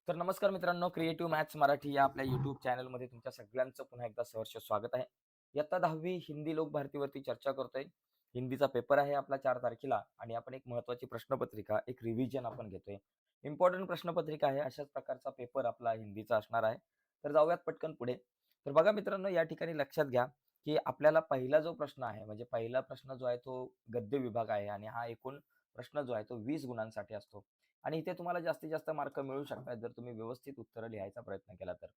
तर नमस्कार मित्रांनो, क्रिएटिव्ह मॅथ्स मराठी या आपल्या YouTube चॅनलमध्ये तुमच्या सगळ्यांचं पुन्हा एकदा सहर्ष स्वागत आहे. इयत्ता 10वी हिंदी लोक भारतीवरती चर्चा करतोय. हिंदीचा पेपर आहे आपला 4 तारखेला आणि आपण एक महत्त्वाची प्रश्नपत्रिका, एक रिव्हिजन आपण घेतोय. इम्पोर्टंट प्रश्नपत्रिका आहे. अशाच प्रकारचा पेपर आपला हिंदीचा असणार आहे. तर जाऊयात पटकन पुढे. तर बघा मित्रांनो, या ठिकाणी लक्षात घ्या, की आपल्याला पहिला जो प्रश्न आहे, म्हणजे पहिला प्रश्न जो आहे तो गद्य विभाग आहे आणि हा एकूण प्रश्न जो आहे तो 20 गुणांसाठी असतो. आणि इथे तुम्हाला जास्तीत जास्त मार्क मिळू शकतात जर तुम्ही व्यवस्थित उत्तरं लिहायचा प्रयत्न केला तर.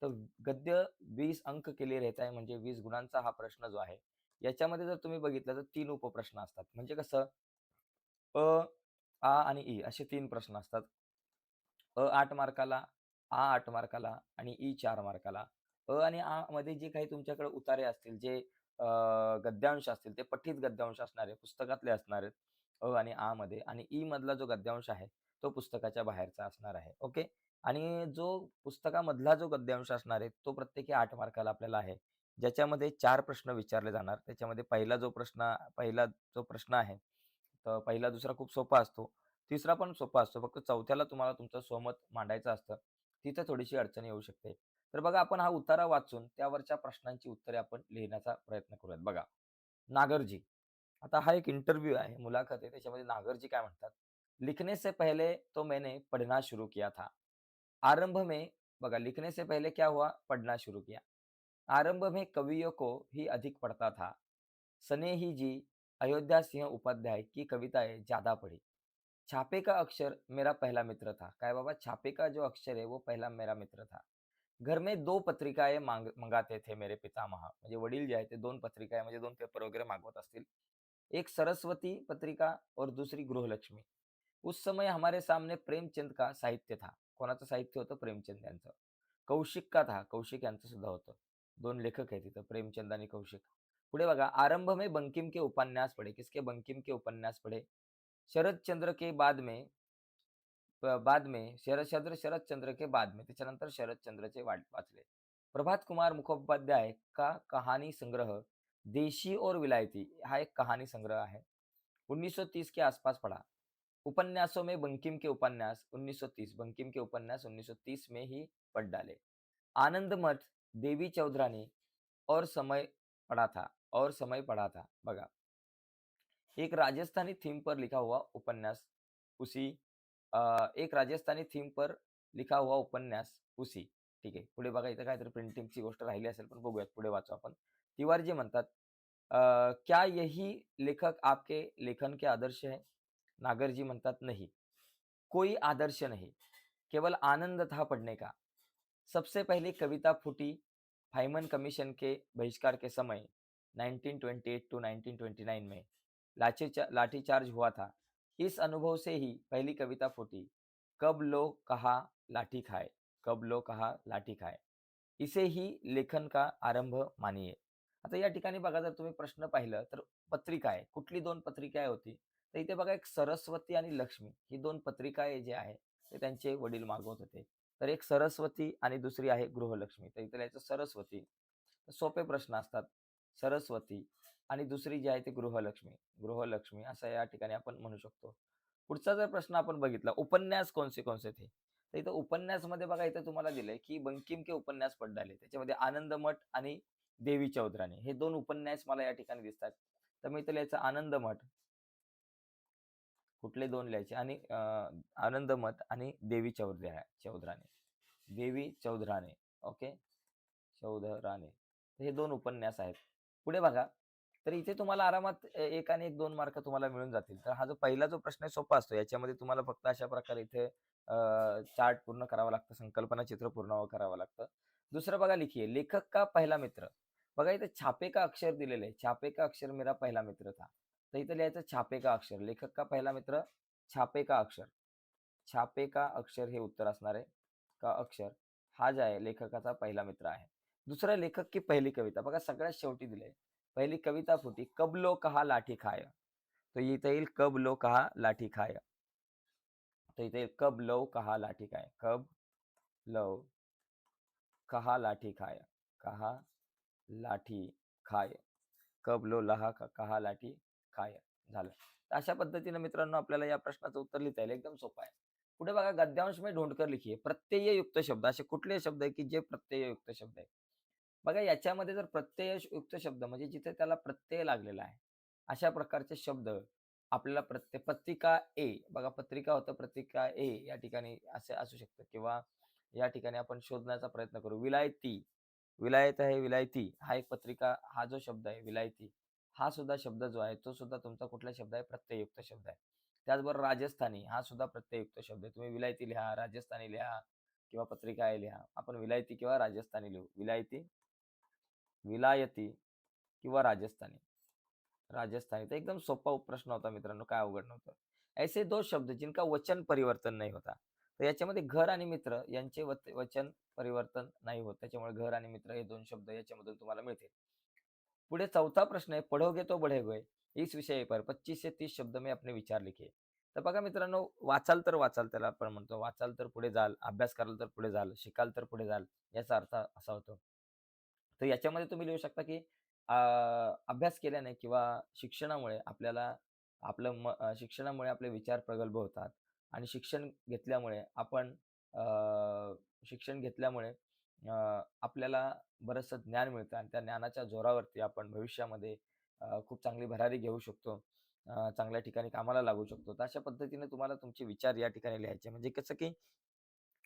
तर गद्य 20 अंक के लिए रहता है म्हणजे 20 गुणांचा हा प्रश्न जो आहे, याच्यामध्ये जर तुम्ही बघितलं तर 3 उपप्रश्न असतात. म्हणजे कसं अ, आ आणि ई असे 3 प्रश्न असतात. 8 मार्काला, 8 मार्काला आणि 4 मार्काला. आणि मध्ये जे काही तुमच्याकडे उतारे असतील, जे गद्यांश असतील, ते पठित गद्यांश असणार आहे, पुस्तकातले असणार आहेत. आणि मध्ये आणि मधला जो गद्यांश आहे, तो पुस्तकाच्या बाहेरचा असणार आहे. ओके. आणि जो पुस्तकामधला जो गद्यांश असणार आहे, तो प्रत्येकी 8 मार्काला आपल्याला आहे. ज्याच्यामध्ये 4 प्रश्न विचारले जाणार. त्याच्यामध्ये पहिला जो प्रश्न आहे, तर पहिला, दुसरा खूप सोपा असतो. तिसरा पण सोपा असतो. फक्त चौथ्याला तुम्हाला तुमचं स्वमत मांडायचं असतं. तिथं थोडीशी अडचण येऊ शकते. तर बघा आपण हा उतारा वाचून त्यावरच्या प्रश्नांची उत्तरे आपण लिहिण्याचा प्रयत्न करूयात. बघा, नागरजी. आता हा एक इंटरव्ह्यू आहे, मुलाखत आहे. त्याच्यामध्ये नागरजी काय म्हणतात? लिखने से पहले तो मैंने पढ़ना शुरू किया था. आरंभ में बघा, लिखने से पहले क्या हुआ? पढ़ना शुरू किया. आरंभ में कवियों को ही अधिक पढ़ता था. स्नेही जी, अयोध्या सिंह उपाध्याय की कविताएं ज्यादा पढ़ी. छापे का अक्षर मेरा पहला मित्र था. काय बाबा, छापे का जो अक्षर है वो पहला मेरा मित्र था. घर में 2 पत्रिकाएं मंगाते थे मेरे पितामह. म्हणजे वडील जे आहेत ते 2 पत्रिका म्हणजे 2 पेपर वगैरे मागवत असतील. एक सरस्वती पत्रिका और दूसरी गृहलक्ष्मी. उस समय हमारे सामने प्रेमचंद का साहित्य था. कोणाचं साहित्य होतं? प्रेमचंद यांचं. कौशिक का था. कौशिक यांचं सुद्धा होतं. 2 लेखक आहेत तिथं, प्रेमचंद आणि कौशिक. पुढे बघा, आरंभ में बंकिम के उपन्यास पढ़े. किसके? बंकिम के उपन्यास पढ़े. शरद चंद्र के बाद में शरद चंद्र के बाद में त्याच्यानंतर शरद चंद्रचे वाचले. प्रभात कुमार मुखोपाध्याय का कहानी संग्रह देशी और विलायती हा एक कहानी संग्रह है. 1930 के आसपास पढ़ा. उपन्यासों में बंकिम के उपन्यास 1930, बंकिम के उपन्यास 1930 में ही पढ़ डाले. आनंद मठ, देवी चौधरानी और समय पढ़ा था. बघा, एक राजस्थानी थीम पर लिखा हुआ उपन्यास उसी एक राजस्थानी थीम पर लिखा हुआ उपन्यास उसी. ठीक आहे. पुढे बघा, इथं काहीतरी प्रिंटिंगची गोष्ट राहिली असेल, पण बघूयात, पुढे वाचू आपण. तिवारजी म्हणतात, क्या यही लेखक आपके लेखन के आदर्श है? नागरजी म्हणतात, नहीं. कोई आदर्श नहीं, केवल आनंद था पढ़ने का. सबसे पहली कविता फूटी फाइमन कमीशन के बहिष्कार के समय 1928 टू 1929 में लाठीचार्ज हुआ था. इस अनुभव से ही पहली कविता फूटी. कब लो कहा लाठी खाए. कब लो कहा लाठी खाए. इसे ही लेखन का आरंभ मानिये. आता या ठिकाणी बघा, जर तुम्ही प्रश्न पाहिलं तर पत्रिका आहे. कुठली 2 पत्रिका होती? तर इथे बघा, एक सरस्वती आणि लक्ष्मी ही 2 पत्रिका जे आहे ते त्यांचे वडील मागवत होते. तर एक सरस्वती आणि दुसरी आहे गृहलक्ष्मी. तर इथे लिहायचं सरस्वती. सोपे प्रश्न असतात. सरस्वती आणि दुसरी जी आहे ती गृहलक्ष्मी. गृहलक्ष्मी असं या ठिकाणी आपण म्हणू शकतो. पुढचा जर प्रश्न आपण बघितला, उपन्यास कौन से थे? तर इथं उपन्यासमध्ये बघा, इथं तुम्हाला दिलंय, की बंकिम के उपन्यास पढ़ डाले. त्याच्यामध्ये आनंदमठ आणि देवी चौधराणी हे 2 उपन्यास मला या ठिकाणी दिसतात. तर मी इथं लिहायचं आनंदमठ. कुठले 2 लिहायचे? आणि आनंदमठ आणि देवी चौधराणी. देवी चौधराणे. ओके. चौधराणे. तर हे 2 उपन्यास आहेत. पुढे बघा, तर इथे तुम्हाला आरामात 1 आणि 1 2 मार्क तुम्हाला मिळून जातील. तर हा जो पहिला जो प्रश्न आहे सोपा असतो. याच्यामध्ये तुम्हाला फक्त अशा प्रकारे इथे चार्ट पूर्ण करावा लागतं, संकल्पना चित्र पूर्ण करावं लागतं. दुसरं बघा, लिखिए लेखक का पहला मित्र. बघा, इथे छापे का अक्षर दिलेलं आहे. छापे का अक्षर मेरा पहला मित्र था. तर इथं लिहायचं छापे का अक्षर. लेखक का पहिला मित्र, छापे का अक्षर. छापे का अक्षर हे उत्तर असणार आहे. का अक्षर हा जो आहे लेखकाचा पहिला मित्र आहे. दुसरा, लेखक की पहिली कविता. बघा, सगळ्यात शेवटी दिलंय. पहिली कविता फुटी कब लो कहा लाठी खाय. तर इथे येईल कब लो कहा लाठी खाय. तर इथे येईल कब लो कहा लाठी खाय. कब लो कहा लाठी खाय. कहा लाठी खाय. कब लो लहा कहा लाठी खाय. झालं. तर अशा पद्धतीने मित्रांनो आपल्याला या प्रश्नाचं उत्तर लिहिता येईल. एकदम सोपं आहे. पुढे बघा गद्यांश में ढूंढकर लिखिए. प्रत्यययुक्त शब्द असे कुठले शब्द आहे, की जे प्रत्यययुक्त शब्द आहे? बघा याच्यामध्ये जर प्रत्यययुक्त शब्द म्हणजे जिथे त्याला प्रत्यय लागलेला आहे, अशा प्रकारचे शब्द आपल्याला पत्रिका ए बघा पत्रिका होतं, पत्रिका ए या ठिकाणी असे असू शकतं किंवा या ठिकाणी आपण शोधण्याचा प्रयत्न करू. विलायती, विलायत आहे, विलायती हा एक पत्रिका हा जो शब्द आहे विलायती, हा सुद्धा शब्द जो आहे तो सुद्धा तुमचा कुठला शब्द आहे? प्रत्यययुक्त शब्द आहे. त्याचबरोबर राजस्थानी हा सुद्धा प्रत्यययुक्त शब्द आहे. तुम्ही विलायती लिहा, राजस्थानी लिहा किंवा पत्रिका ए लिहा. आपण विलायती किंवा राजस्थानी लिहू. विलायती, विलायती किंवा राजस्थानी. राजस्थानी. तर एकदम सोपा प्रश्न होता मित्रांनो, काय अवघड नव्हतं. ऐसे 2 शब्द जिनका वचन परिवर्तन नाही होता. तर याच्यामध्ये घर आणि मित्र यांचे वचन परिवर्तन नाही होत. त्याच्यामुळे घर आणि मित्र हे 2 शब्द याच्यामधून तुम्हाला मिळतील. पुढे चौथा प्रश्न आहे, पढोगे तो बढ़ोगे. इस विषय पर 25 से 30 शब्द में अपने विचार लिखिए. तर बघा मित्रांनो, वाचाल तर वाचाल त्याला आपण म्हणतो. वाचाल तर पुढे जाल, अभ्यास कराल तर पुढे जाल, शिकाल तर पुढे जाल. याचा अर्थ असा होतो. तर याच्यामध्ये तुम्ही लिहू शकता, की अभ्यास केल्याने किंवा शिक्षणामुळे आपल्याला शिक्षणामुळे आपले विचार प्रगल्भ होतात आणि शिक्षण घेतल्यामुळे आपल्याला बरचसं ज्ञान मिळतं आणि त्या ज्ञानाच्या जोरावरती आपण भविष्यामध्ये खूप चांगली भरारी घेऊ शकतो. चांगल्या ठिकाणी कामाला लागू शकतो. तर अशा पद्धतीने तुम्हाला तुमचे विचार या ठिकाणी लिहायचे. म्हणजे कसं, की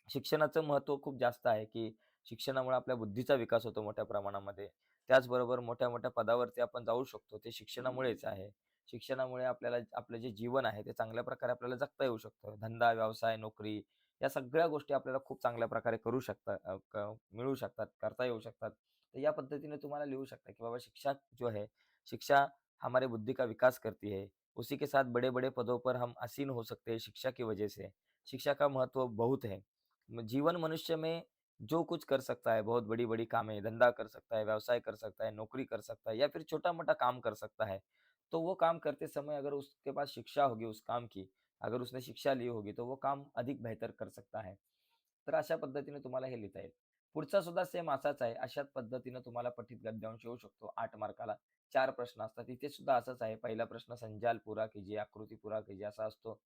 शिक्षणाचं महत्त्व खूप जास्त आहे, की शिक्षणामुळे आपल्या बुद्धीचा विकास होतो मोठ्या प्रमाणामध्ये. त्याचबरोबर मोठ्या-मोठ्या पदावरती आपण जाऊ शकतो. ते शिक्षणामुळेच आहे. शिक्षणामुळे आपल्याला आपलं जे जीवन आहे, ते चांगल्या प्रकारे आपल्याला जगता येऊ शकतं. धंदा, व्यवसाय, नोकरी या सगळ्या गोष्टी आपल्याला खूप चांगल्या प्रकारे करू शकतात मिळू शकतात, करता येऊ शकतात. तर या पद्धतीने तुम्हाला लिहू शकता, की बाबा शिक्षा जो है, शिक्षा हमारे बुद्धि का विकास करती है. उसी के साथ बड़े-बड़े पदों पर हम आसीन हो सकते हैं शिक्षा की वजह से. शिक्षा का महत्व बहुत है। जीवन मनुष्य में जो कुछ कर सकता है, बहुत बड़ी-बड़ी कामें, धंधा कर सकता है, व्यवसाय कर सकता है, नौकरी कर सकता है या फिर छोटा-मोटा काम कर सकता है। तो वो काम करते समय अगर उसके पास शिक्षा होगी उस काम की, अगर उसने शिक्षा ली होगी, तो वो काम अधिक बेहतर कर सकता है. तर अशा पद्धतीने तुम्हाला हे लिहिता येईल. पुढचा सुद्धा सेम असाच आहे. अशाच पद्धतीनं तुम्हाला पठित गद्यांश येऊ शकतो 8 मार्काला. 4 प्रश्न असतात. इथे सुद्धा असंच आहे. पहिला प्रश्न संजाल पूरा कीजिए, आकृती पूरा कीजिए असा असतो.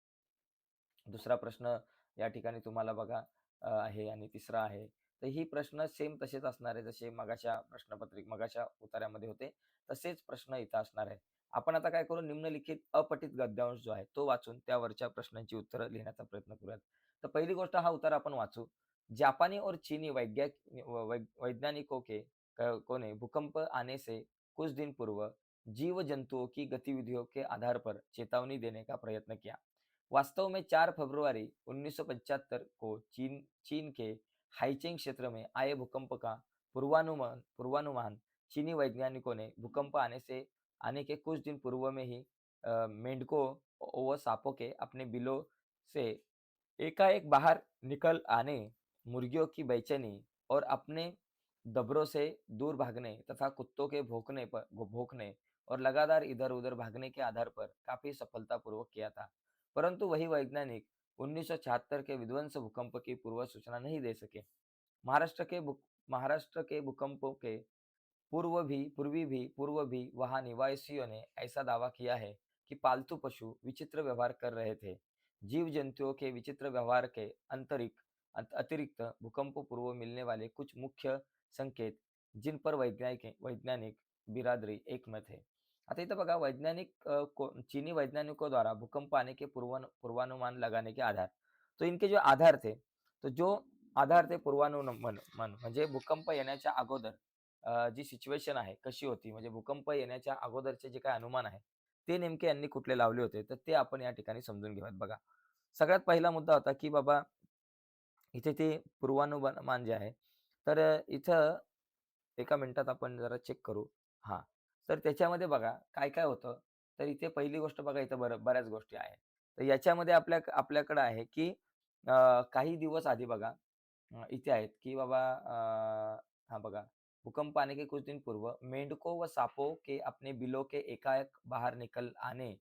दुसरा प्रश्न या ठिकाणी तुम्हाला बघा आहे आणि तिसरा आहे. तर ही प्रश्न सेम तसेच असणार आहे, जसे मगाच्या उत्तरामध्ये होते, तसेच प्रश्न इथं असणार आहे. आपण आता काय करू, निम्नलिखित अपठित गद्यांश जो आहे, तो वाचून त्यावरच्या प्रश्नांची उत्तरं लिहिण्याचा प्रयत्न करूयात. तर पहिली गोष्ट हा उतारा आपण वाचू. जापानी और चीनी वैज्ञानिकों के को ने भूकंप आने से कुछ दिन पूर्व जीव जंतुओं की गतिविधियों के आधार पर चेतावनी देने का प्रयत्न किया। वास्तव में 4 फरवरी 1975 को चीन चीन के हाइचिंग क्षेत्र में आए भूकंप का पूर्वानुमान पूर्वानुमान चीनी वैज्ञानिकों ने भूकंप आने के कुछ दिन पूर्व में ही मेंढकों व सांपों के अपने बिलों से एकाएक बाहर निकल आने, मुर्गियों की बेचैनी और अपने दबरों से दूर भागने तथा कुत्तों के भौंकने और लगातार इधर-उधर भागने के आधार पर काफी सफलतापूर्वक किया था। परंतु वही वैज्ञानिक 1976 के विध्वंस भूकंप की पूर्व सूचना नहीं दे सके। महाराष्ट्र के भूकंपों के पूर्व भी वहाँ निवासियों ने ऐसा दावा किया है कि पालतू पशु विचित्र व्यवहार कर रहे थे। जीव जंतुओं के विचित्र व्यवहार के अतिरिक्त भूकंप पूर्व मिलने वाले कुछ मुख्य संकेत जिन पर वैज्ञानिक बिरादरी एकमत है. आता इथं बघा चीनी वैज्ञानिकों द्वारा भूकंप आने के पूर्वानुमान लगाने के आधार. तो इनके जो आधार थे, तो जो आधार ते पूर्वानुमान म्हणजे भूकंप येण्याच्या अगोदर जी सिच्युएशन आहे कशी होती, म्हणजे भूकंप येण्याच्या अगोदरचे जे काही अनुमान आहे, ते नेमके यांनी कुठले लावले होते, तर ते आपण या ठिकाणी समजून घेऊयात बघा. सगळ्यात पहिला मुद्दा होता, की बाबा इथे ते पूर्वानुमान जे आहे, तर इथं एका मिनिटात आपण जरा चेक करू. हां, तर त्याच्यामध्ये बघा काय-काय होतं, तर इथे पहिली गोष्ट बघा इथं बऱ्याच गोष्टी आहेत. तर याच्यामध्ये आपल्याकडे आहे, की काही दिवस आधी बघा इथे आहेत, की बाबा हां बघा, भूकंप आने के कुछ दिन पूर्व मेंढकों व सांपों के अपने बिलों के एकाएक बाहर निकल आने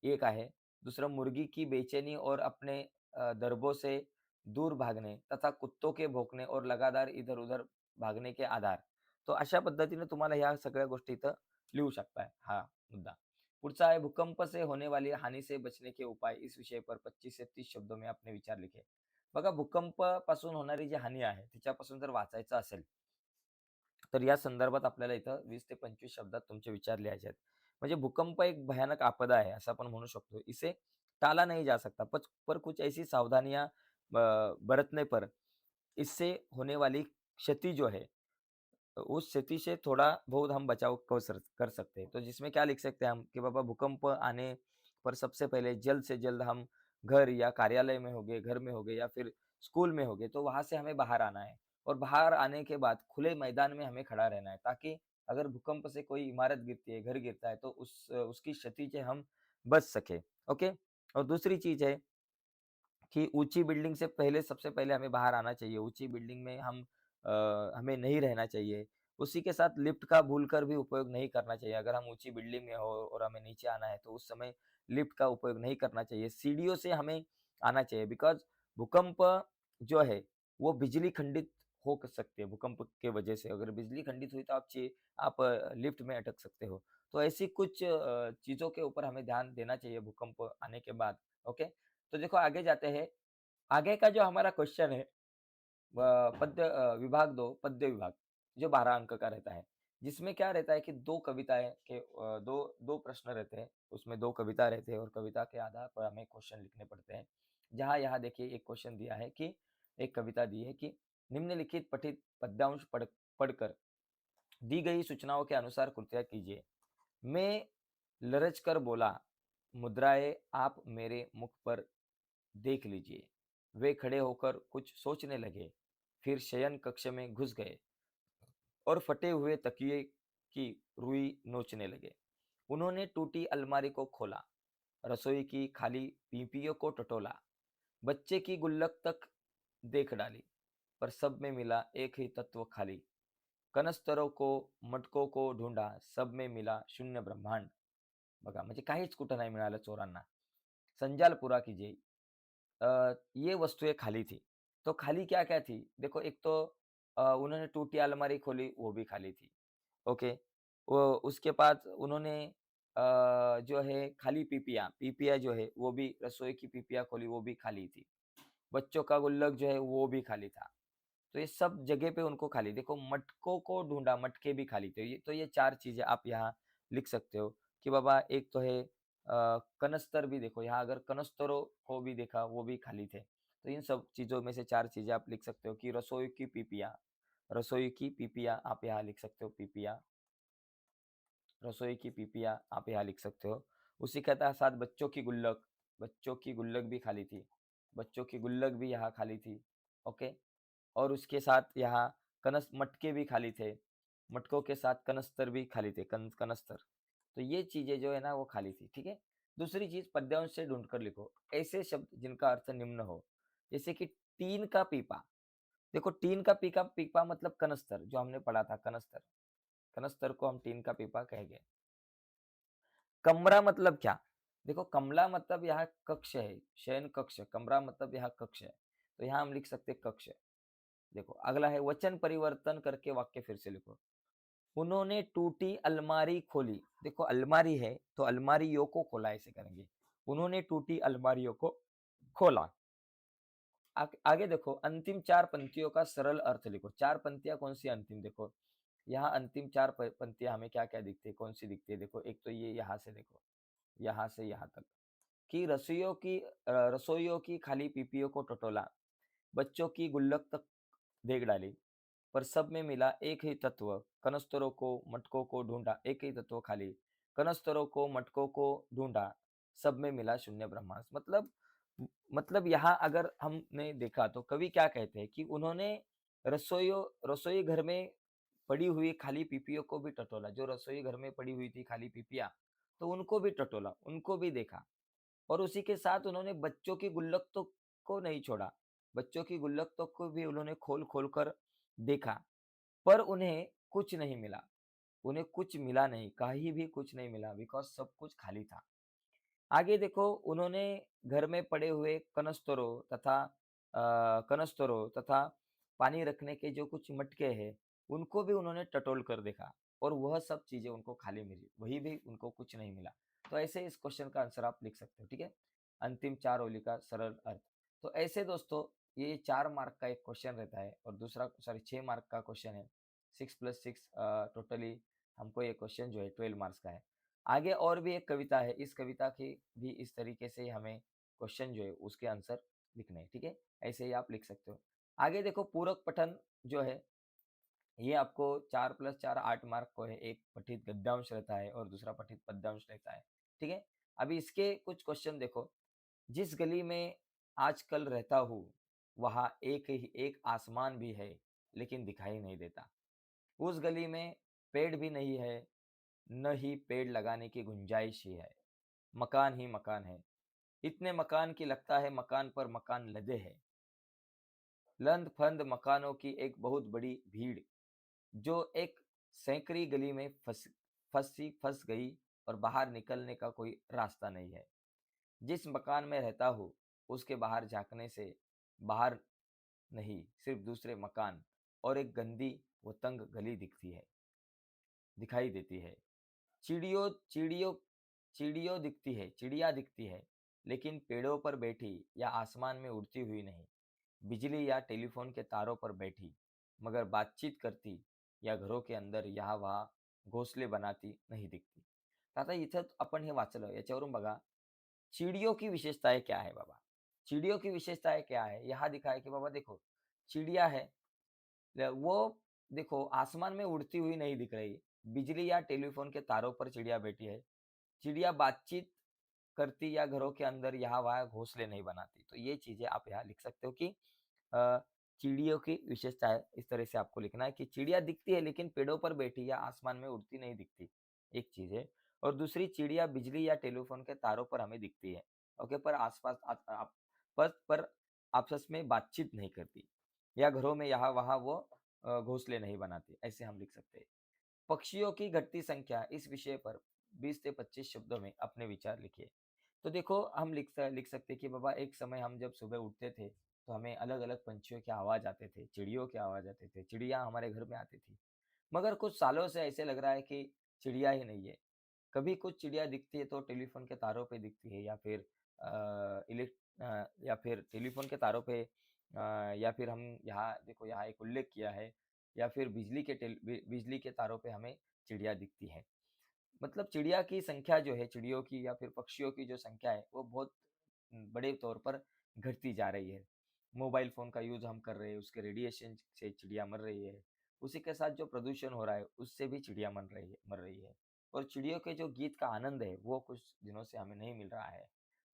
एक आहे. दुसरं मुर्गी की बेचैनी और अपने दरबों से दूर भागणे तथा कुत्तों के भौंकने और लगातार इधर-उधर भागने के आधार. तो अशा पद्धतीने तुम्हाला ह्या सगळ्या गोष्टी इथं लिहू शकताय हा मुद्दा. पुढचा आहे भूकंप से होने वाली हानि से बचने के उपाय इस विषय पर 25 से 30 शब्दों में अपने विचार लिखे. बघा भूकंपापासून होणारी जी हानी आहे तिच्यापासून जर वाचायचं असेल, तर या संदर्भात आपल्याला इथं 20 ते 25 शब्दात तुमचे विचार लिहायचे आहेत. म्हणजे भूकंप एक भयानक आपदा है, असं आपण म्हणू शकतो. इसे टाला नहीं जा सकता, पर कुछ ऐसी सावधानियां बरतने पर इससे होने वाली क्षति जो है, उस स्थिति से थोड़ा बहुत हम बचाव कर सकते हैं। तो जिसमें क्या लिख सकते हैं हम कि बाबा भूकंप आने पर सबसे पहले जल्द से जल्द हम घर या कार्यालय में हो गए, घर में हो गए या फिर स्कूल में हो गए, तो वहां से हमें बाहर आना है। और बाहर आने के बाद खुले मैदान में हमें खड़ा रहना है, ताकि अगर भूकंप से कोई इमारत गिरती है, घर गिरता है, तो उसकी क्षति से हम बच सके। ओके। और दूसरी चीज है कि ऊँची बिल्डिंग से पहले सबसे पहले हमें बाहर आना चाहिए। ऊँची बिल्डिंग में हमें नहीं रहना चाहिए। उसी के साथ लिफ्ट का भूलकर भी उपयोग नहीं करना चाहिए। अगर हम ऊँची बिल्डिंग में हो और हमें नीचे आना है, तो उस समय लिफ्ट का उपयोग नहीं करना चाहिए। सीढ़ियों से हमें आना चाहिए, बिकॉज़ भूकंप जो है, वो बिजली खंडित हो क सकती है भूकंप के वजह से। अगर बिजली खंडित हुई तो आप लिफ्ट में अटक सकते हो। तो ऐसी कुछ चीज़ों के ऊपर हमें ध्यान देना चाहिए भूकंप आने के बाद। ओके? तो देखो आगे जाते हैं। आगे का जो हमारा क्वेश्चन है विभाग 2 पद्य विभाग, जो 12 अंक का रहता है। जिसमें क्या रहता है कि 2 कविताएँ के 2 प्रश्न रहते हैं, उसमें 2 कविता रहते हैं और कविता के आधार पर हमें क्वेश्चन लिखने पड़ते हैं। जहाँ यहाँ देखिए एक क्वेश्चन दिया है कि एक कविता दी है कि निम्नलिखित पठित पद्यांश पढ़कर दी गई सूचनाओं के अनुसार कृतियाँ कीजिए। मैं लरज कर बोला, मुद्राएँ आप मेरे मुख पर देख लीजिए। वे खड़े होकर कुछ सोचने लगे, फिर शयन कक्ष में घुस गए और फटे हुए तकिए की रुई नोचने लगे। उन्होंने टूटी अलमारी को खोला, रसोई की खाली पीपियों को टटोला, बच्चे की गुल्लक तक देख डाली, पर सब में मिला एक ही तत्व खाली। कनस्तरों को, मटकों को ढूंढा, सब में मिला शून्य ब्रह्मांड. बघा म्हणजे काहीच कुठं नाही मिळालं चोरांना. संजाल पूरा कीजिए. ये वस्तुएं खाली थी. तो खाली क्या क्या थी? देखो एक तो उन्होंने टूटी अलमारी खोली, वो भी खाली थी. ओके। वो उसके बाद उन्होंने जो है खाली पीपिया पीपिया जो है वो भी रसोई की पीपिया खोली, वो भी खाली थी. बच्चों का गुल्लक जो है वो भी खाली था. तो ये सब जगह पे उनको खाली, देखो मटकों को ढूंढा, मटके भी खाली थे। ये चार चीजें आप यहाँ लिख सकते हो कि बाबा एक तो है कनस्तर भी, देखो यहाँ अगर कनस्तरों को भी देखा वो भी खाली थे। तो इन सब चीजों में से चार चीजें आप लिख सकते हो कि रसोई की पीपिया आप यहाँ लिख सकते हो, पीपिया, रसोई की पीपिया आप यहाँ लिख सकते हो। उसी के साथ बच्चों की गुल्लक भी खाली थी, बच्चों की गुल्लक भी यहाँ खाली थी। ओके। और उसके साथ यहाँ मटके भी खाली थे, मटकों के साथ कनस्तर भी खाली थे, कनस्तर। तो ये चीजें जो है ना वो खाली थी, ठीक है। दूसरी चीज पद्यांश से ढूंढकर लिखो ऐसे शब्द जिनका अर्थ निम्न हो, जैसे कि टीन का पीपा। देखो टीन का पीका पीपा मतलब कनस्तर, जो हमने पढ़ा था कनस्तर, कनस्तर को हम टीन का पीपा कहेंगे। कमरा मतलब क्या? देखो कमला मतलब यहाँ कक्ष है, शयन कक्ष, कमरा मतलब यहाँ कक्ष है, तो यहाँ हम लिख सकते कक्ष। देखो अगला है वचन परिवर्तन करके वाक्य फिर से लिखो। उन्होंने टूटी अलमारी खोली, देखो अलमारी है तो अलमारियों को खोला ऐसे करेंगे, उन्होंने टूटी अलमारियों को खोला। आगे देखो अंतिम चार पंक्तियों का सरल अर्थ लिखो। चार पंक्तियां कौन सी अंतिम, देखो यहाँ अंतिम चार पंक्तियां हमें क्या क्या दिखती है, कौन सी दिखती है? देखो एक तो ये यहाँ से देखो, यहाँ से यहाँ तक कि रसोइयों की खाली पीपियों को टटोला, बच्चों की गुल्लक तक देख डाली, पर सब में मिला एक ही तत्व, कनस्तरों को मटकों को ढूंढा, एक ही तत्व खाली, कनस्तरों को मटकों को ढूंढा, सब में मिला शून्य ब्रह्मांड। मतलब यहाँ अगर हमने देखा तो कवि क्या कहते हैं कि उन्होंने रसोई घर में पड़ी हुई खाली पीपियों को भी टटोला, जो रसोई घर में पड़ी हुई थी खाली पीपिया, तो उनको भी टटोला, उनको भी देखा। और उसी के साथ उन्होंने बच्चों की गुल्लक तो को नहीं छोड़ा, बच्चों की गुल्लक तो को भी उन्होंने खोल खोल कर देखा, पर उन्हें कुछ नहीं मिला, उन्हें कुछ मिला नहीं, कहीं भी कुछ नहीं मिला, बिकॉज सब कुछ खाली था। आगे देखो उन्होंने घर में पड़े हुए कनस्तरों तथा पानी रखने के जो कुछ मटके हैं उनको भी उन्होंने टटोल कर देखा, और वह सब चीजें उनको खाली मिली, वही भी उनको कुछ नहीं मिला। तो ऐसे इस क्वेश्चन का आंसर आप लिख सकते हो, ठीक है। अंतिम चार ओली का सरल अर्थ। तो ऐसे दोस्तों ये 4 मार्क का एक क्वेश्चन रहता है और दूसरा सॉरी 6 मार्क का क्वेश्चन है। 6 + 6 टोटली हमको ये क्वेश्चन जो है 12 मार्क्स का है। आगे और भी एक कविता है, इस कविता की भी इस तरीके से हमें क्वेश्चन जो है उसके आंसर लिखने हैं, ठीक है? ऐसे ही आप लिख सकते हो। आगे देखो पूरक पठन जो है, ये आपको 4 + 4 8 मार्क को है। एक पठित गद्यांश रहता है और दूसरा पठित पद्यांश रहता है, ठीक है? अभी इसके कुछ क्वेश्चन देखो। जिस गली में आजकल रहता हूँ, वहाँ एक आसमान भी है, लेकिन दिखाई नहीं देता। उस गली में पेड़ भी नहीं है, न ही पेड़ लगाने की गुंजाइश ही है। मकान ही मकान है। इतने मकान की लगता है मकान पर मकान लदे हैं। लंद-फंद मकानों की एक बहुत बड़ी भीड़, जो एक सैकड़ी गली में फंस गई और बाहर निकलने का कोई रास्ता नहीं है। जिस मकान में रहता हूँ, उसके बाहर झाँकने से बाहर नहीं, सिर्फ दूसरे मकान और एक गंदी व तंग गली दिखाई देती है। चिड़ियों चिड़ियों चिड़ियों दिखती है, चिड़िया दिखती है, लेकिन पेड़ों पर बैठी या आसमान में उड़ती हुई नहीं। बिजली या टेलीफोन के तारों पर बैठी, मगर बातचीत करती या घरों के अंदर यहाँ वहाँ घोंसले बनाती नहीं दिखती. तर आता इथं आपण हे वाचलं, याच्यावरून बघा चिड़ियों की विशेषताएं क्या है बाबा. चिड़ियों की विशेषताएं क्या है, यहाँ दिखा है कि बाबा देखो चिड़िया है, वो देखो आसमान में उड़ती हुई नहीं दिख रही, बिजली या टेलीफोन के तारों पर चिड़िया बैठी है, चिड़िया बातचीत करती या घरों के अंदर यहाँ वहाँ घोंसले नहीं बनाती। तो ये चीजें आप यहाँ लिख सकते हो कि अ, चिड़ियों की विशेषता है, इस तरह से आपको लिखना है कि चिड़िया दिखती है लेकिन पेड़ों पर बैठी या आसमान में उड़ती नहीं दिखती, एक चीज है। और दूसरी चिड़िया बिजली या टेलीफोन के तारों पर हमें दिखती है, ओके, पर आसपास पर आपस में बातचीत नहीं करती या घरों में यहाँ वहाँ वो घोंसले नहीं बनाती, ऐसे हम लिख सकते हैं। पक्षियों की घटती संख्या, इस विषय पर 20 से 25 शब्दों में अपने विचार लिखिए। तो देखो हम लिख सकते हैं कि बाबा एक समय हम जब सुबह उठते थे तो हमें अलग अलग पंछियों की आवाज आते थे, चिड़ियों की आवाज आते थे, चिड़िया हमारे घर में आती थी। मगर कुछ सालों से ऐसे लग रहा है कि चिड़िया ही नहीं है। कभी कुछ चिड़िया दिखती है तो टेलीफोन के तारों पे दिखती है या फिर या फिर टेलीफोन के तारों पे, या फिर हम यहाँ देखो यहाँ एक उल्लेख किया है, या फिर बिजली के तारों पे हमें चिड़िया दिखती है। मतलब चिड़िया की संख्या जो है, चिड़ियों की या फिर पक्षियों की जो संख्या है वो बहुत बड़े तौर पर घटती जा रही है। मोबाइल फ़ोन का यूज़ हम कर रहे हैं, उसके रेडिएशन से चिड़िया मर रही है। उसी के साथ जो प्रदूषण हो रहा है, उससे भी चिड़िया मर रही है। और चिड़ियों के जो गीत का आनंद है, वो कुछ दिनों से हमें नहीं मिल रहा है।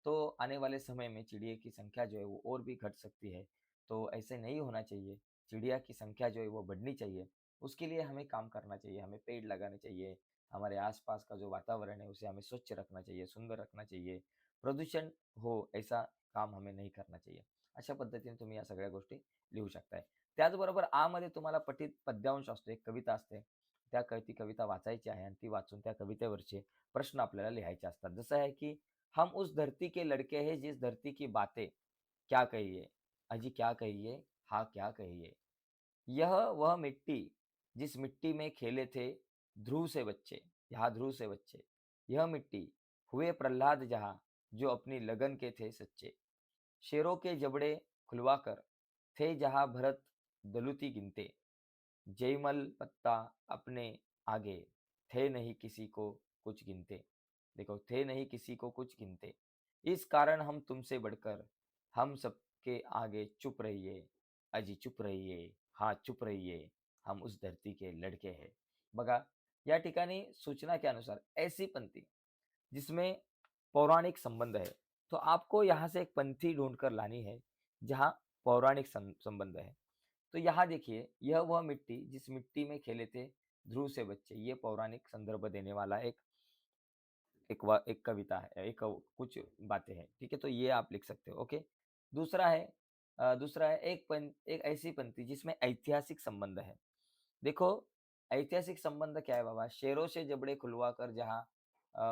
तो आने वाले समय में चिड़िया की संख्या जो है वो और भी घट सकती है। तो ऐसे नहीं होना चाहिए। चिड़िया की संख्या जो है वो बढ़नी चाहिए। उसके लिए हमें काम करना चाहिए, हमें पेड़ लगाने चाहिए, हमारे आसपास का जो वातावरण है उसे हमें स्वच्छ रखना चाहिए, सुंदर रखना चाहिए, प्रदूषण हो ऐसा काम हमें नाही करना चाहिए. अशा पद्धतीने तुम्ही या सगळ्या गोष्टी लिहू शकताय. त्याचबरोबर आ मध्ये तुम्हाला पठित पद्यांश असतो, एक कविता असते. ती कविता वाचायची आहे आणि ती वाचून त्या कवितेवरचे प्रश्न आपल्याला लिहायचे असतात. जसं आहे की हम उस धरती के लड़के हैं जिस धरती की बातें क्या कहिए, अजी क्या कहिए, हाँ क्या कहिए. यह वह मिट्टी जिस मिट्टी में खेले थे ध्रुव से बच्चे, यहाँ ध्रुव से बच्चे। यह मिट्टी हुए प्रहलाद जहाँ जो अपनी लगन के थे सच्चे। शेरों के जबड़े खुलवाकर थे जहाँ भरत दलुती गिनते। जयमल पत्ता अपने आगे थे नहीं किसी को कुछ गिनते। देखो थे नहीं किसी को कुछ गिनते, इस कारण हम तुमसे बढ़कर हम सबके आगे चुप रहिए, अजी चुप रहिए, हाँ चुप रहिए, हम उस धरती के लड़के हैं. बघा या ठिकाणी सूचना के अनुसार ऐसी पंक्ति जिसमें पौराणिक संबंध है, तो आपको यहाँ से एक पंक्ति ढूंढ कर लानी है जहाँ पौराणिक संबंध है. तो यहाँ देखिए यह वह मिट्टी जिस मिट्टी में खेले थे ध्रुव से बच्चे, ये पौराणिक संदर्भ देने वाला एक कविता है, कुछ बातें हैं, ठीक है, तो ये आप लिख सकते हो. ओके. दूसरा है एक ऐसी पंक्ति जिसमें ऐतिहासिक संबंध है. देखो ऐतिहासिक संबंध क्या है बाबा, शेरों से जबड़े खुलवा कर जहाँ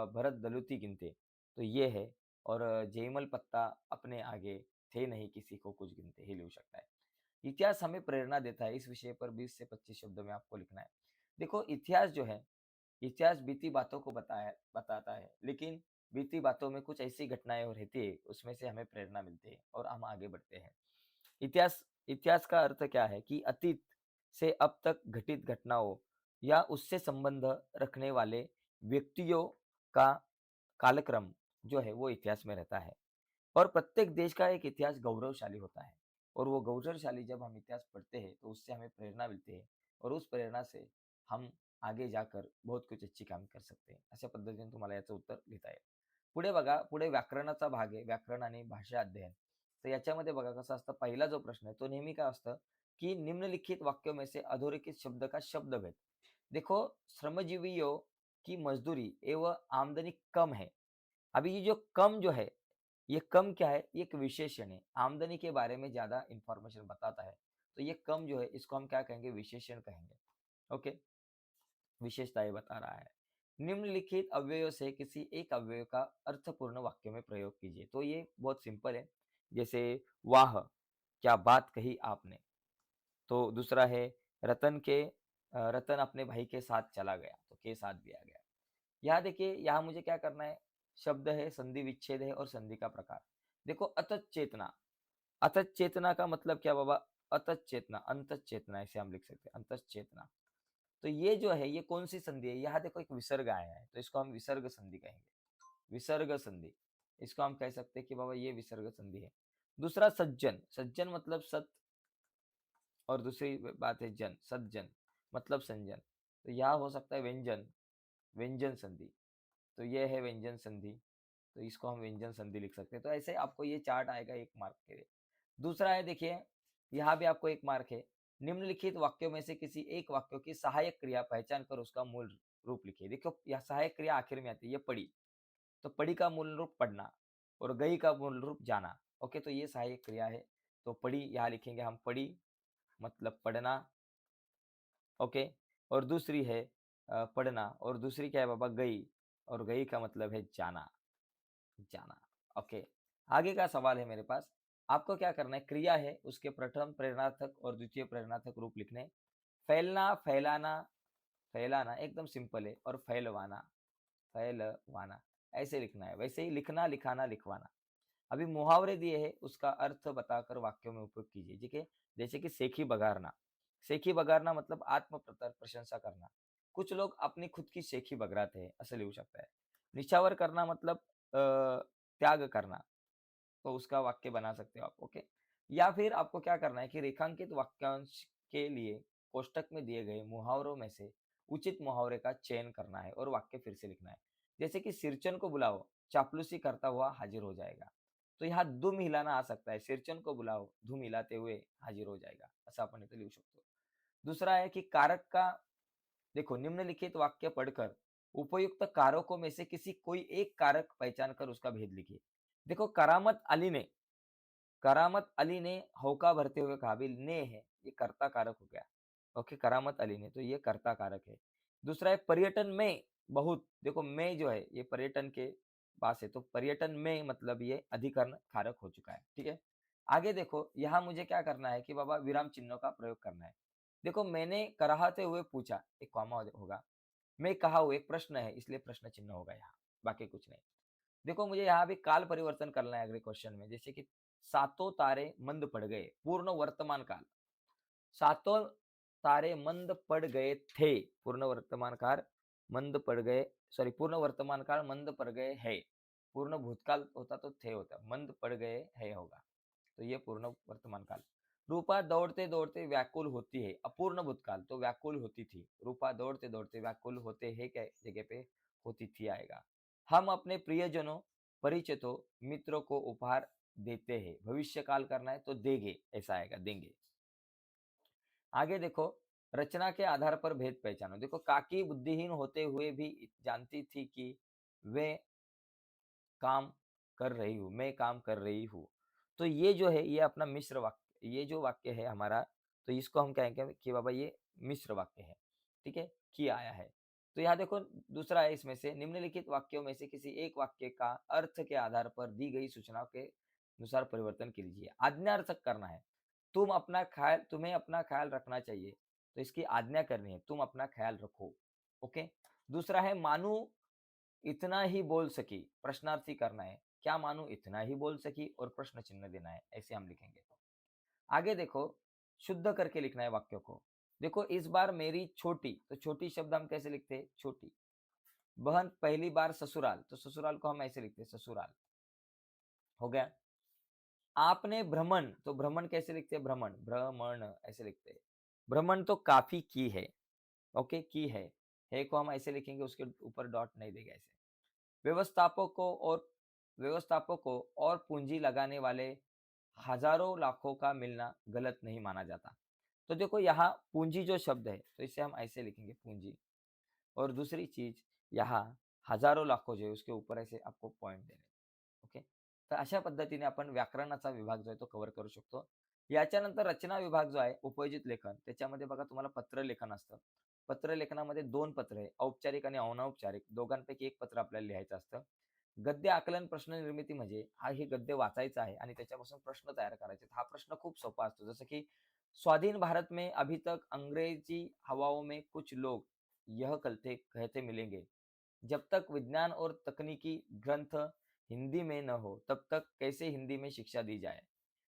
भरत दलुती गिनते, तो ये है. और जयमल पत्ता अपने आगे थे नहीं किसी को कुछ गिनते, ही लिखू शकता है. इतिहास हमें प्रेरणा देता है, इस विषय पर 20 से 25 शब्दों में आपको लिखना है. देखो इतिहास जो है, इतिहास बीती बातों को बताता है, लेकिन बीती बातों में कुछ ऐसी घटनाएं रहती है उसमें से हमें प्रेरणा मिलती है और हम आगे बढ़ते हैं. इतिहास इतिहास का अर्थ क्या है कि अतीत से अब तक घटित घटनाओं या उससे संबंध रखने वाले व्यक्तियों का कालक्रम जो है वो इतिहास में रहता है। और प्रत्येक देश का एक इतिहास गौरवशाली होता है, और वो गौरवशाली जब हम इतिहास पढ़ते हैं तो उससे हमें प्रेरणा मिलती है, और उस प्रेरणा से हम आगे जाकर बहुत कुछ अच्छी काम कर सकते हैं. अशा पद्धतीने तुम्हाला याचं उत्तर लिहिता येईल. पुढे बघा, पुढे व्याकरणाचा भाग आहे, व्याकरण आणि भाषा अध्ययन. तर याच्यामध्ये बघा कसं असतं, पहिला जो प्रश्न आहे तो नेहमी काय असतं की निम्नलिखित वाक्यों में से अधोरेखित शब्द का शब्द भेद. देखो, श्रमजीवियों की मजदूरी एवं आमदनी कम है. अभी ये जो कम जो है, ये कम क्या है? ये एक विशेषण है, आमदनी के बारे में ज्यादा इंफॉर्मेशन बताता है. तो ये कम जो है इसको हम क्या कहेंगे? विशेषण कहेंगे. ओके, विशेषता ये बता रहा है. निम्नलिखित अव्ययों से किसी एक अव्यय का अर्थपूर्ण वाक्य में प्रयोग कीजिए. तो ये बहुत सिंपल है. जैसे वाह, क्या बात कही आपने. तो दूसरा है रतन अपने भाई के साथ चला गया, तो के साथ भी आ गया. यहाँ देखिए, यहाँ मुझे क्या करना है, शब्द है, संधि विच्छेद है और संधि का प्रकार. देखो, अतच चेतना. अतच चेतना का मतलब क्या बाबा? अतच चेतना, अंतच चेतना, ऐसे हम लिख सकते हैं, अंतच चेतना. तो ये जो है, ये कौन सी संधि है? यहाँ देखो एक विसर्ग आया है, तो इसको हम विसर्ग संधि कहेंगे. विसर्ग संधि, इसको हम कह सकते हैं कि बाबा ये विसर्ग संधि है. दूसरा सज्जन. सज्जन मतलब सत, और दूसरी बात है जन, सज्जन मतलब संजन. तो यहाँ हो सकता है व्यंजन, व्यंजन संधि. तो ये है व्यंजन संधि, तो इसको हम व्यंजन संधि लिख सकते हैं. तो ऐसे आपको ये चार्ट आएगा 1 मार्क के लिए. दूसरा है, देखिए यहाँ भी आपको 1 मार्क है. निम्नलिखित वाक्यों में से किसी एक वाक्यों की सहायक क्रिया पहचान कर उसका मूल रूप लिखिए. देखो, यह सहायक क्रिया आखिर में आती है, ये पढ़ी. तो पढ़ी का मूल रूप पढ़ना, और गई का मूल रूप जाना. ओके, तो ये सहायक क्रिया है. तो पढ़ी यहाँ लिखेंगे हम, पढ़ी मतलब पढ़ना. ओके, और दूसरी है पढ़ना, और दूसरी क्या है बाबा? गई, और गई का मतलब है जाना, जाना. ओके, आगे का सवाल है मेरे पास. आपको क्या करना है, क्रिया है, उसके प्रथम प्रेरणार्थक और द्वितीय प्रेरणार्थक रूप लिखने. फैलना, फैलाना, फैलाना एकदम सिंपल है, और फैलवाना, फैलवाना ऐसे लिखना है. वैसे ही लिखना, लिखाना, लिखवाना. अभी मुहावरे दिए हैं, उसका अर्थ बताकर वाक्यों में उपयोग कीजिए. ठीक है, जैसे कि सेखी बघारना. सेखी बघारना मतलब आत्म प्रशंसा करना. कुछ लोग अपनी खुद की शेखी बघराते हैं, असं लिहू शकता है. निछावर करना मतलब त्याग करना. तो उसका वाक्य बना सकते हो आप. ओके, या फिर आपको क्या करना है कि रेखांकित वाक्यांश के लिए कोष्टक में दिए गए मुहावरों में से उचित मुहावरे का चयन करना है और वाक्य फिर से लिखना है. जैसे कि सिरचन को बुलाओ, चापलूसी करता हुआ हाजिर हो जाएगा. तो यहाँ दुम हिलाना आ सकता है. सिरचन को बुलाओ, धूम हिलाते हुए हाजिर हो जाएगा, असं आपण इथे लिहू शकतो. दूसरा है कि कारक का. देखो, निम्नलिखित वाक्य पढ़कर उपयुक्त कारकों में से किसी कोई एक कारक पहचान कर उसका भेद लिखिए. देखो, करामत अली ने होका भरते हुए कहा. अभी ने है, ये कर्ता कारक हो गया. ओके, करामत अली ने, तो ये कर्ता कारक है. दूसरा है पर्यटन में बहुत. देखो, में जो है ये पर्यटन के पास है, तो पर्यटन में मतलब ये अधिकरण कारक हो चुका है. ठीक है, आगे देखो, यहाँ मुझे क्या करना है कि बाबा विराम चिन्हों का प्रयोग करना है. देखो, मैंने कराहते हुए पूछा, एक कॉमा होगा. मैं कहा हूँ, एक प्रश्न है, इसलिए प्रश्न चिन्ह होगा यहाँ, बाकी कुछ नहीं. देखो, मुझे यहाँ भी काल परिवर्तन करना है अगले क्वेश्चन में. जैसे कि सातों तारे मंद पड़ गए, पूर्ण वर्तमान काल. सातों तारे मंद पड़ गए थे, पूर्ण वर्तमान काल मंद पड़ गए. सॉरी, पूर्ण वर्तमान काल मंद पड़ गए है. पूर्ण भूतकाल होता तो थे होता, मंद पड़ गए है होगा. तो ये पूर्ण वर्तमान काल. रूपा दौड़ते दौड़ते व्याकुल होती है, अपूर्ण भूतकाल, तो व्याकुल होती थी. रूपा दौड़ते दौड़ते व्याकुल होते है क्या जगह पे होती थी आएगा. हम अपने प्रियजनों, परिचितों, मित्रों को उपहार देते हैं. भविष्य काल करना है तो देंगे, ऐसा आएगा, देंगे. आगे देखो, रचना के आधार पर भेद पहचानो. देखो, काकी बुद्धिहीन होते हुए भी जानती थी कि वे काम कर रही हूँ, मैं काम कर रही हूँ. तो ये जो है, ये अपना मिश्र वाक्य, ये जो वाक्य है हमारा, तो इसको हम कहेंगे कि बाबा ये मिश्र वाक्य है. ठीक है, की आया है. तो यहाँ देखो, दूसरा है इसमें से निम्नलिखित वाक्यों में से किसी एक वाक्य का अर्थ के आधार पर दी गई सूचनाओं के अनुसार परिवर्तन कीजिए. आज्ञार्थक करना है. तुम्हें अपना ख्याल रखना चाहिए, तो इसकी आज्ञा करनी है, तुम अपना ख्याल रखो. ओके, दूसरा है मानू इतना ही बोल सकी, प्रश्नार्थी करना है. क्या मानू इतना ही बोल सकी, और प्रश्न चिन्ह देना है, ऐसे हम लिखेंगे. आगे देखो, शुद्ध करके लिखना है वाक्य को। देखो इस बार मेरी छोटी, तो छोटी शब्द हम कैसे लिखते हैं? छोटी। बहन पहली बार ससुराल, तो ससुराल को हम ऐसे लिखते हैं, ससुराल। हो गया। आपने भ्रमण, तो भ्रमण कैसे लिखते हैं? भ्रमण, भ्रमण ऐसे लिखते हैं। भ्रमण तो काफी की है, ओके, की है को हम ऐसे लिखेंगे, उसके ऊपर डॉट नहीं देंगे ऐसे। व्यवस्थापकों और पूंजी लगाने वाले हजारों लाखों का मिलना गलत नहीं माना जाता। तो देखो यहाँ पूंजी जो शब्द है, तो इसे हम ऐसे लिखेंगे, पूंजी। और दूसरी चीज, यहाँ हजारों लाखों जो है उसके ऊपर ऐसे आपको पॉइंट देणे, ओके। तर अशा पद्धतीने आपण व्याकरणाचा विभाग जो आहे तो कव्हर करू शकतो. याच्यानंतर रचना विभाग जो आहे, उपयोजित लेखन, त्याच्यामध्ये बघा तुम्हाला पत्र लेखन असतं. पत्र लेखनामध्ये 2 पत्र आहे, औपचारिक आणि अनौपचारिक दोघांपैकी एक पत्र आपल्याला लिहायचं असतं. गद्य आकलन प्रश्न निर्मिती म्हणजे हे गद्य वाचायचं आहे आणि त्याच्यापासून प्रश्न तयार करायचे. हा प्रश्न खूप सोपा असतो. जसं की स्वाधीन भारत में अभी तक अंग्रेजी हवाओं में कुछ लोग यह कहते कहते मिलेंगे, जब तक विज्ञान और तकनीकी ग्रंथ हिंदी में न हो तब तक कैसे हिंदी में शिक्षा दी जाए.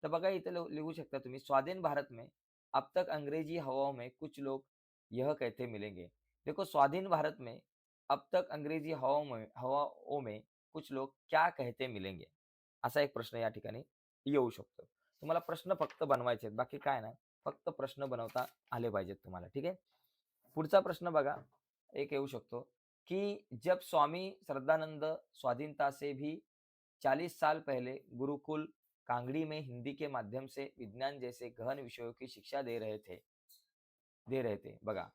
तर बघा इथे लिहू शकता तुम्ही, स्वाधीन भारत में अब तक अंग्रेजी हवाओं में कुछ लोग यह कहते मिलेंगे. देखो स्वाधीन भारत में अब तक अंग्रेजी हवाओं में कुछ लोग क्या कहते मिलेंगे, असा एक प्रश्न या ठिकाणी येऊ शकतो. तुम्हाला प्रश्न फक्त बनवायचे आहेत, बाकी काय नाही, फक्त प्रश्न बनवता आले पाहिजेत तुम्हाला. ठीक आहे. पुढचा प्रश्न बघा, एक येऊ शकतो कि जब स्वामी श्रद्धानंद स्वाधीनता से भी 40 साल पहले गुरुकुल कांगड़ी में हिंदी के माध्यम से विज्ञान जैसे गहन विषयों की शिक्षा दे रहे थे बघा,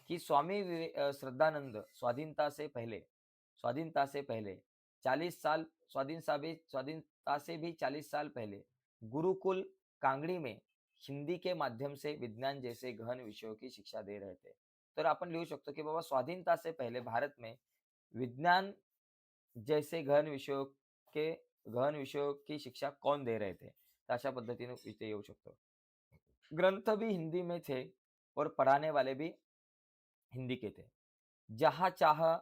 कि श्रद्धानंद स्वाधीनता से पहले 40 साल स्वाधीनता से भी 40 साल पहले गुरुकुल कांगड़ी में हिंदी के माध्यम से विज्ञान जैसे गहन विषयों की शिक्षा दे रहे थे. तर आपण लिहू शकतो की बाबा स्वाधीनता से पहले भारत में विज्ञान जैसे गहन विषयों की शिक्षा कौन दे रहे थे. तर अशा पद्धतीने इथे येऊ शकतो. ग्रंथ भी हिंदी में थे और पढ़ाने वाले भी हिंदी के थे. जहाँ चाह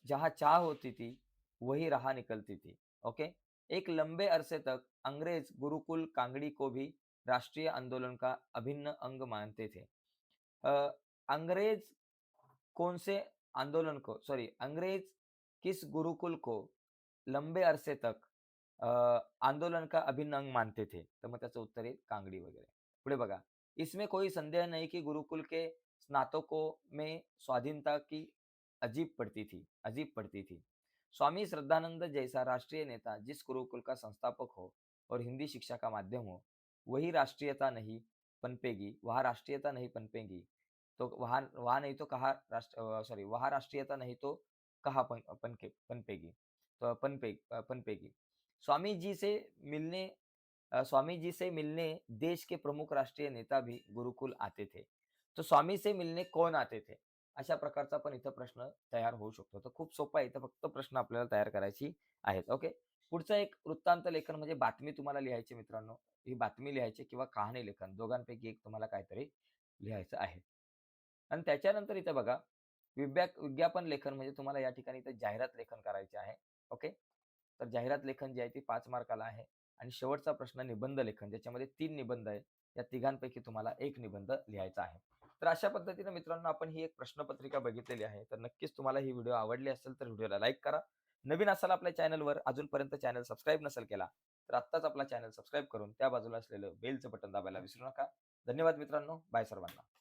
जहाँ चाह होती थी वही राह निकलती थी. ओके. एक लंबे अरसे तक अंग्रेज गुरुकुल कांगड़ी को भी राष्ट्रीय आंदोलन का अभिन्न अंग मानते थे. अंग्रेज कौन से आंदोलन को, सॉरी, अंग्रेज किस गुरुकुल को लंबे अरसे तक अ, आंदोलन का अभिन्न अंग मानते थे. तर मग त्याचं उत्तर आहे कांगड़ी वगैरे. पुढे बघा, इसमें कोई संदेह नहीं कि गुरुकुल के स्नातकों में स्वाधीनता की अजीब पड़ती थी. स्वामी श्रद्धानंद जैसा राष्ट्रीय नेता जिस गुरुकुल का संस्थापक हो और हिंदी शिक्षा का माध्यम हो, वही राष्ट्रीयता नहीं पनपेगी. तो वहाँ नहीं तो कहा सॉरी, वहाँ राष्ट्रीयता नहीं तो कहाँ पनपेगी. तो पनपेगी. स्वामी जी से मिलने स्वामी जी से मिलने देश के प्रमुख राष्ट्रीय नेता भी गुरुकुल आते थे. तो स्वामी से मिलने कोण आते थे, अशा प्रकारचा पण इथं प्रश्न तयार होऊ शकतो. तर खूप सोपं आहे, इथं फक्त प्रश्न आपल्याला तयार करायची आहेत. ओके. पुढचं एक वृत्तांत लेखन म्हणजे बातमी तुम्हाला लिहायची मित्रांनो. ही बातमी लिहायची किंवा कहाणी लेखन दोघांपैकी एक तुम्हाला काहीतरी लिहायचं आहे. आणि त्याच्यानंतर इथं बघा, विज्ञापन लेखन म्हणजे तुम्हाला या ठिकाणी इथं जाहिरात लेखन करायचे आहे. ओके. तर जाहिरात लेखन जे आहे ते 5 मार्काला आहे. आणि शेवटचा प्रश्न निबंध लेखन, ज्याच्यामध्ये 3 निबंध आहेत. या तिघांपैकी तुम्हाला एक निबंध लिहायचा आहे. तर अशा पद्धतीने मित्रांनो आपण ही एक प्रश्नपत्रिका बघितलेली आहे. तर नक्कीच तुम्हाला ही व्हिडिओ आवडली असेल तर व्हिडिओला लाईक करा. नवीन असाल आपल्या चॅनलवर, अजूनपर्यंत चॅनल सबस्क्राईब नसेल केला, तर आत्ताच आपला चॅनल सबस्क्राईब करून त्या बाजूला असलेलं बेलचं बटन दाबायला विसरू नका. धन्यवाद मित्रांनो. बाय सर्वांना.